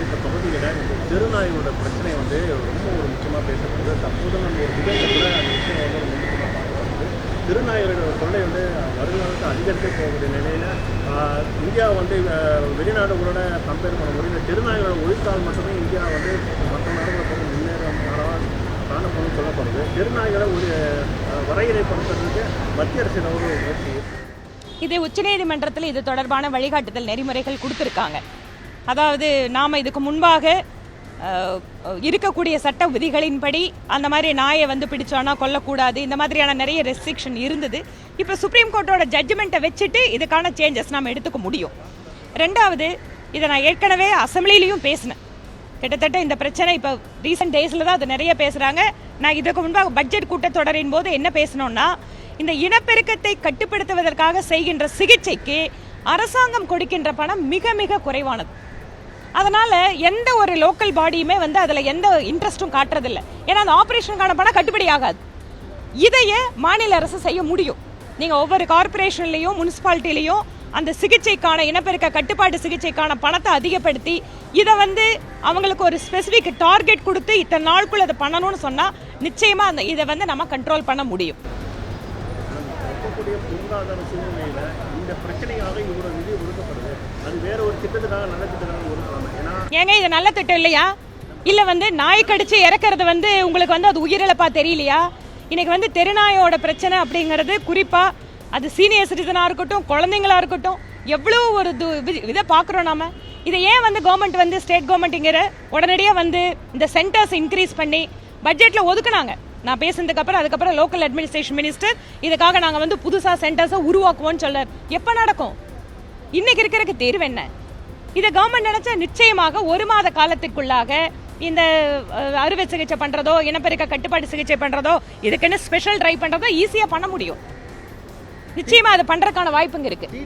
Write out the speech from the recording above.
இந்த பகுதியில் இந்த தெருநாயோட பிரச்சனை ரொம்ப ஒரு முக்கியமாக பேசப்படுது. தற்போது நம்ம ஒரு விதத்தில் கூட அந்த விஷயம் ரொம்ப முக்கியமாக பார்க்கப்படுது. தெருநாயோட தொல்லை வருங்காலத்தில் அதிகரிக்க போகக்கூடிய நிலையில் இந்தியா வெளிநாடுகளோட கம்பேர் பண்ண முடியும். இந்த தெருநாயோட ஒழித்தால் மட்டுமே இந்தியா மற்ற நாடுகளை போக முன்னேற நாடாக காணப்படும் சொல்லப்படுது. தெருநாய்களை ஒரு வரையறைப்படுத்துறதுக்கு மத்திய அரசின் ஒரு முயற்சி. இது உச்சநீதிமன்றத்தில் இது தொடர்பான வழிகாட்டுதல் நெறிமுறைகள் கொடுத்துருக்காங்க. அதாவது நாம் இதுக்கு முன்பாக இருக்கக்கூடிய சட்ட விதிகளின்படி அந்த மாதிரி நாயை பிடிச்சோன்னா கொல்லக்கூடாது, இந்த மாதிரியான நிறைய ரெஸ்ட்ரிக்ஷன் இருந்தது. இப்போ சுப்ரீம் கோர்ட்டோட ஜட்ஜ்மெண்ட்டை வச்சுட்டு இதுக்கான சேஞ்சஸ் நாம் எடுத்துக்க முடியும். ரெண்டாவது, இதை நான் ஏற்கனவே அசம்பிளிலையும் பேசினேன். கிட்டத்தட்ட இந்த பிரச்சனை இப்போ ரீசெண்ட் டேஸில் தான் அது நிறைய பேசுகிறாங்க. நான் இதுக்கு முன்பாக பட்ஜெட் கூட்டத்தொடரின் போது என்ன பேசணும்னா, இந்த இனப்பெருக்கத்தை கட்டுப்படுத்துவதற்காக செய்கின்ற சிகிச்சைக்கு அரசாங்கம் கொடுக்கின்ற பணம் மிக மிக குறைவானது. அதனால் எந்த ஒரு லோக்கல் பாடியுமே அதில் எந்த இன்ட்ரெஸ்ட்டும் காட்டுறதில்லை. ஏன்னா அந்த ஆப்ரேஷனுக்கான பணம் கட்டுப்படி ஆகாது. இதையே மாநில அரசு செய்ய முடியும். நீங்கள் ஒவ்வொரு கார்பரேஷன்லேயும் முனிசிபாலிட்டிலையும் அந்த சிகிச்சைக்கான இனப்பெருக்க கட்டுப்பாட்டு சிகிச்சைக்கான பணத்தை அதிகப்படுத்தி இதை அவங்களுக்கு ஒரு ஸ்பெசிஃபிக் டார்கெட் கொடுத்து இத்தனை நாளுக்குள்ள அதை பண்ணணும்னு சொன்னால் நிச்சயமாக அந்த இதை நம்ம கண்ட்ரோல் பண்ண முடியும். பொருளாதார சூழ்நிலையில் இந்த பிரச்சனையாக இவ்வளவு நிதி ஒதுக்கப்படுது. அது வேற ஒரு திட்டத்துக்காக நல்ல திட்டத்துக்காக ஒதுக்கலாம். ஏங்க இது நல்ல திட்டம் இல்லையா? இல்லை நாய் கடிச்சு இறக்கிறது உங்களுக்கு அது உயிரிழப்பா தெரியலையா? இன்னைக்கு தெருநாயோட பிரச்சனை அப்படிங்கிறது குறிப்பாக அது சீனியர் சிட்டிசனாக இருக்கட்டும், குழந்தைங்களா இருக்கட்டும், எவ்வளோ ஒரு இதை பார்க்குறோம் நாம. இதை ஏன் கவர்மெண்ட் ஸ்டேட் கவர்மெண்ட்டுங்கிற உடனடியாக இந்த சென்டர்ஸ் இன்க்ரீஸ் பண்ணி பட்ஜெட்டில் ஒதுக்குனாங்க. நான் பேசுனதுக்கு அப்புறம் அதுக்கப்புறம் லோக்கல் அட்மினிஸ்ட்ரேஷன் மினிஸ்டர் இதுக்காக நாங்கள் புதுசாக சென்டர்ஸை உருவாக்குவோம்னு சொல்லார். எப்போ நடக்கும்? இன்னைக்கு இருக்கிறதுக்கு தேர்வு என்ன? இதை கவர்மெண்ட் நினைச்சா நிச்சயமாக 1 மாத காலத்திற்குள்ளாக இந்த அறுவை சிகிச்சை பண்ணுறதோ, இனப்பெருக்க கட்டுப்பாடு சிகிச்சை பண்ணுறதோ, இதுக்குன்னு ஸ்பெஷல் ட்ரைவ் பண்ணுறதோ ஈஸியாக பண்ண முடியும். நிச்சயமாக அதை பண்ணுறதுக்கான வாய்ப்புங்க இருக்குது.